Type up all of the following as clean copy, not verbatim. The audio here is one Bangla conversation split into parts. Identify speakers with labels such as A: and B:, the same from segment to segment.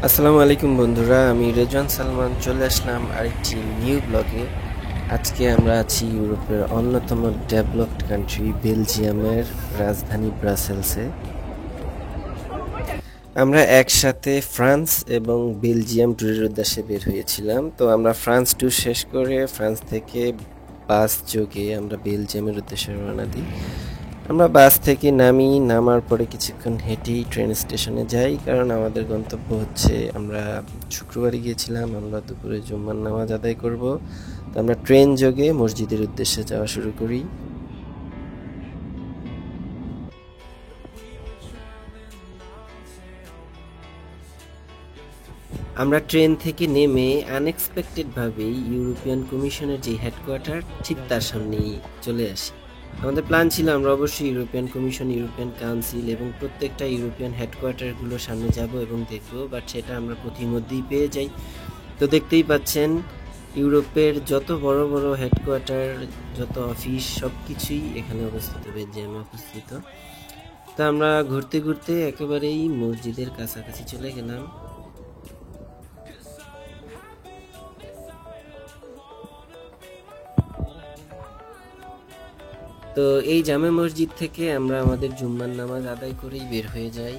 A: আসসালামু আলাইকুম বন্ধুরা, আমি রেজওয়ান সালমান চলে আসলাম আরেকটি নিউ ব্লগে। আজকে আমরা আছি ইউরোপের অন্যতম ডেভেলপড কান্ট্রি বেলজিয়ামের রাজধানী ব্রাসেলসে। আমরা একসাথে ফ্রান্স এবং বেলজিয়াম ট্যুরের উদ্দেশ্যে বের হয়েছিলাম। তো আমরা ফ্রান্স ট্যুর শেষ করে ফ্রান্স থেকে বাস যোগে আমরা বেলজিয়ামের উদ্দেশ্যে রওনা দিই। আমরা বাস থেকে নামার পরে কিছুক্ষণ হেঁটেই ট্রেন স্টেশনে যাই, কারণ আমাদের গন্তব্য হচ্ছে, আমরা শুক্রবারে গিয়েছিলাম, আমরা দুপুরে জুম্মার নামাজ আদায় করব। তো আমরা ট্রেন যোগে মসজিদের উদ্দেশ্যে যাওয়া শুরু করি। আমরা ট্রেন থেকে নেমে আনএক্সপেক্টেডভাবেই ইউরোপিয়ান কমিশনের যে হেডকোয়ার্টার ঠিক তার সামনেই চলে আসি। আমাদের প্ল্যান ছিল আমরা অবশ্যই ইউরোপিয়ান কমিশন, ইউরোপিয়ান কাউন্সিল এবং প্রত্যেকটা ইউরোপিয়ান হেডকোয়ার্টারগুলোর সামনে যাব এবং দেখব, বাট সেটা আমরা পথিমধ্যেই পেয়ে যাই। তো দেখতেই পাচ্ছেন ইউরোপের যত বড় বড় হেডকোয়ার্টার, যত অফিস, সব কিছুই এখানে অবস্থিত, বেলজিয়ামে অবস্থিত। তো আমরা ঘুরতে ঘুরতে একেবারেই মসজিদের কাছাকাছি চলে গেলাম। তো এই জামে মসজিদ থেকে আমরা আমাদের জুম্মার নামাজ আদায় করেই বের হয়ে যাই।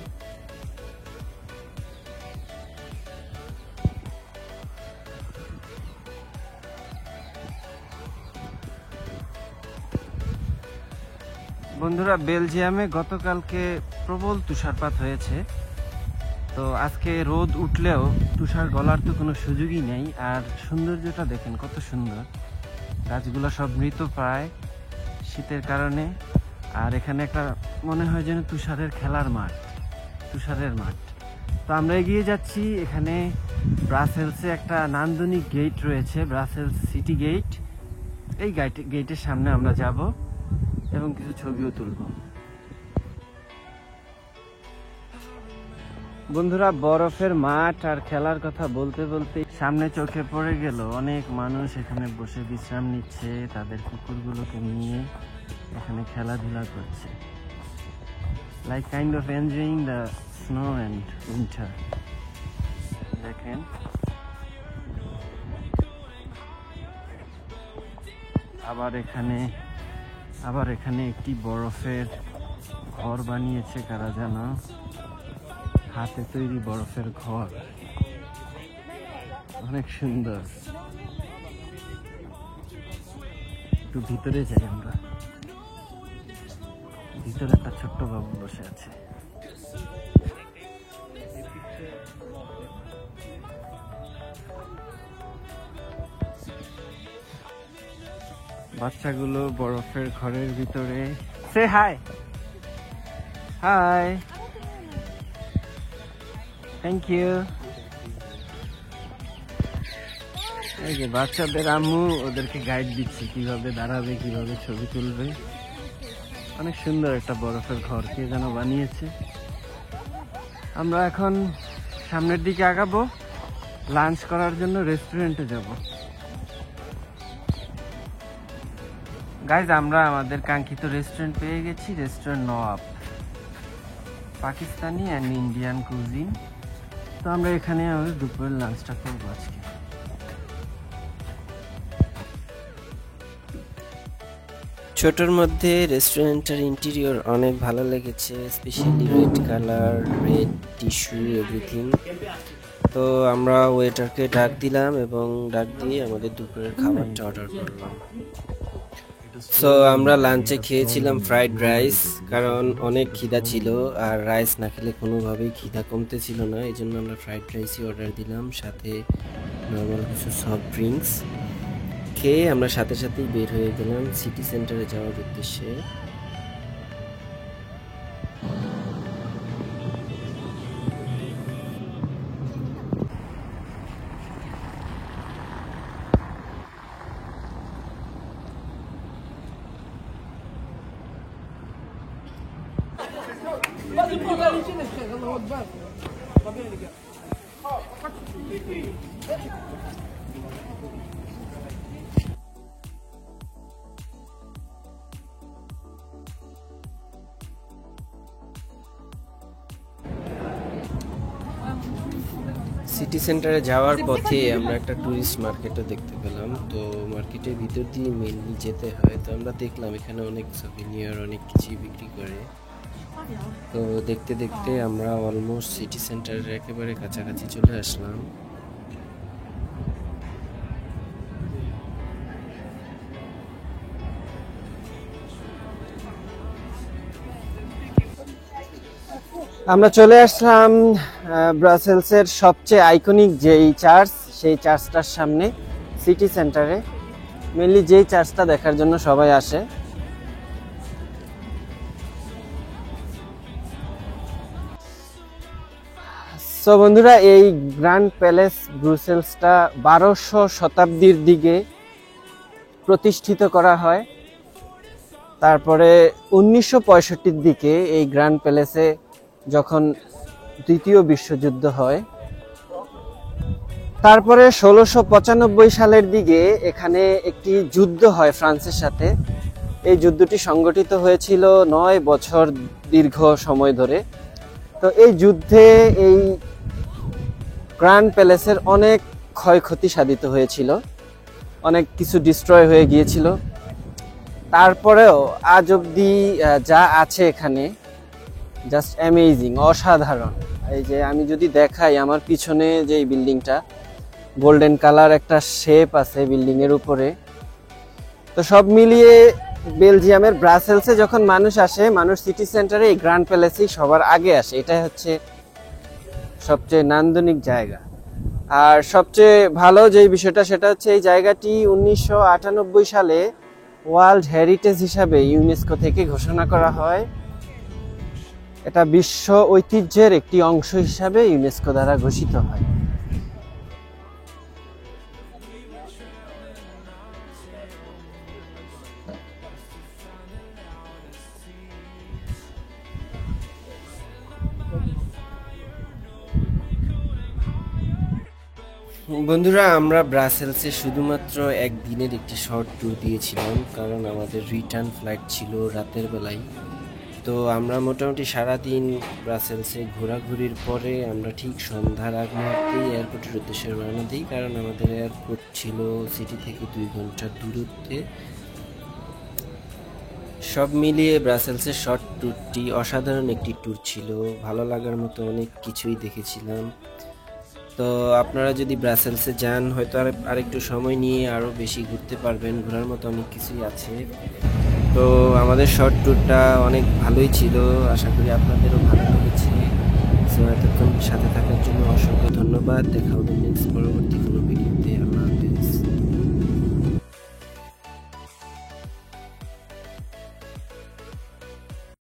A: বন্ধুরা, বেলজিয়ামে গতকালকে প্রবল তুষারপাত হয়েছে। তো আজকে রোদ উঠলেও তুষার গলার তো কোনো সুযোগই নেই। আর সৌন্দর্যটা দেখেন কত সুন্দর, গাছগুলো সব মৃত প্রায় শীতের কারণে। আর এখানে একটা মনে হয় যেন তুষারের খেলার মাঠ, তুষারের মাঠ। তো আমরা এগিয়ে যাচ্ছি। এখানে ব্রাসেলসে একটা নান্দনিক গেট রয়েছে, ব্রাসেলস সিটি গেট। এই গেটের সামনে আমরা যাব এবং কিছু ছবিও তুলব। বন্ধুরা, বরফের মাঠ আর খেলার কথা বলতে বলতে সামনে চোখে পড়ে গেল অনেক মানুষ এখানে বসে বিশ্রাম নিচ্ছে, তাদের কুকুরগুলোকে নিয়ে এখানে খেলাধুলা করছে, like kind of enjoying the snow and winter. দেখেন, আবার এখানে একটি বরফের ঘর বানিয়েছে কারা যেন, হাতে তৈরি বরফের ঘর, অনেক সুন্দর। একটু ভিতরে যাই আমরা। ভিতরে একটা ছোট্ট বাবু বসে আছে। বাচ্চাগুলো বরফের ঘরের ভিতরে। সে হাই, হাই, থ্যাংক ইউ। এই যে বাচ্চাদের আম্মু ওদেরকে গাইড দিচ্ছে কিভাবে দাঁড়াবে, কিভাবে ছবি তুলবে। অনেক সুন্দর একটা বরফের ঘর কে যেন বানিয়েছে। আমরা এখন সামনের দিকে আগাবো, লাঞ্চ করার জন্য রেস্টুরেন্টে যাব। গাইজ, আমরা আমাদের কাঙ্ক্ষিত রেস্টুরেন্ট পেয়ে গেছি, restaurant Nawab, Pakistani and Indian cuisine. তো আমরা এখানে আমাদের দুপুরের লাঞ্চটা করবো আজকে। ছোটোর মধ্যে রেস্টুরেন্টের ইন্টেরিয়র অনেক ভালো লেগেছে, specially red colour, red tissue, everything. তো আমরা ওয়েটারকে ডাক দিলাম এবং ডাক দিয়ে আমাদের দুপুরের খাবারটা অর্ডার করলাম। সো আমরা লাঞ্চে খেয়েছিলাম ফ্রাইড রাইস, কারণ অনেক খিদা ছিল আর রাইস না খেলে কোনোভাবেই খিদা কমতে ছিল না। এই জন্য আমরা ফ্রাইড রাইসই অর্ডার দিলাম, সাথে নর্মাল কিছু সফট ড্রিঙ্কস। খেয়ে আমরা সাথে সাথেই বের হয়ে গেলাম সিটি সেন্টারে যাওয়ার উদ্দেশ্যে। সিটি সেন্টারে যাওয়ার পথে আমরা একটা টুরিস্ট মার্কেটও দেখতে পেলাম। তো মার্কেটের ভিতর দিয়ে মেনলি যেতে হয়। তো আমরা দেখলাম এখানে অনেক সভিনিয়ার অনেক কিছুই বিক্রি করে। তো দেখতে দেখতে আমরা অলমোস্ট সিটি সেন্টারের একেবারে কাছাকাছি চলে আসলাম। আমরা চলে আসলাম ব্রাসেলসের সবচেয়ে আইকনিক যেই চার্চ, সেই চার্চটার সামনে সিটি সেন্টারে। মেনলি যেই চার্চটা দেখার জন্য সবাই আসে। সো বন্ধুরা, এই গ্র্যান্ড প্যালেস ব্রুসেলসটা 1200 শতাব্দীর দিকে প্রতিষ্ঠিত করা হয়। তারপরে 1965-র দিকে এই গ্র্যান্ড প্যালেসে যখন দ্বিতীয় বিশ্বযুদ্ধ হয়, তারপরে 1695 সালের দিকে এখানে একটি যুদ্ধ হয় ফ্রান্সের সাথে। এই যুদ্ধটি সংগঠিত হয়েছিল 9 বছর দীর্ঘ সময় ধরে। তো এই যুদ্ধে এই গ্র্যান্ড প্যালেসের অনেক ক্ষয়ক্ষতি সাধিত হয়েছিল, অনেক কিছু ডিস্ট্রয় হয়ে গিয়েছিল। তারপরেও আজ অবধি যা আছে এখানে জাস্ট অ্যামেজিং, অসাধারণ। এই যে আমি যদি দেখাই আমার পিছনে যে বিল্ডিংটা, গোল্ডেন কালার একটা শেপ আছে বিল্ডিং এর উপরে। তো সব মিলিয়ে বেলজিয়ামের ব্রাসেলসে যখন মানুষ আসে, মানুষ সিটি সেন্টারে এই গ্র্যান্ড প্যালেসেই সবার আগে আসে। এটাই হচ্ছে সবচেয়ে নান্দনিক জায়গা। আর সবচেয়ে ভালো যে বিষয়টা সেটা হচ্ছে এই জায়গাটি 1998 সালে ওয়ার্ল্ড হেরিটেজ হিসাবে ইউনেস্কো থেকে ঘোষণা করা হয়। এটা বিশ্ব ঐতিহ্যের একটি অংশ হিসাবে ইউনেস্কো দ্বারা ঘোষিত হয়। বন্ধুরা, আমরা ব্রাসেলসে শুধুমাত্র একদিনের একটি শর্ট ট্যুর দিয়েছিলাম, কারণ আমাদের রিটার্ন ফ্লাইট ছিল রাতের বেলায়। তো আমরা মোটামুটি সারাদিন ব্রাসেলসে ঘোরাঘুরির পরে আমরা ঠিক সন্ধ্যার আগ মুহূর্তেই এয়ারপোর্টের উদ্দেশ্যে রওনা দিই, কারণ আমাদের এয়ারপোর্ট ছিল সিটি থেকে 2 ঘন্টার দূরত্বে। সব মিলিয়ে ব্রাসেলসের শর্ট ট্যুরটি অসাধারণ একটি ট্যুর ছিল, ভালো লাগার মতো অনেক কিছুই দেখেছিলাম। তো আপনারা যদি ব্রাসেলসে যান, হয়তো আরেকটু সময় নিয়ে আরও বেশি ঘুরতে পারবেন, ঘোরার মতো অনেক কিছুই আছে। তো আমাদের শর্ট ট্যুরটা অনেক ভালোই ছিল, আশা করি আপনাদেরও ভালো লেগেছে। সো এতক্ষণ সাথে থাকার জন্য অসংখ্য ধন্যবাদ। দেখা হবে নেক্সট পরবর্তী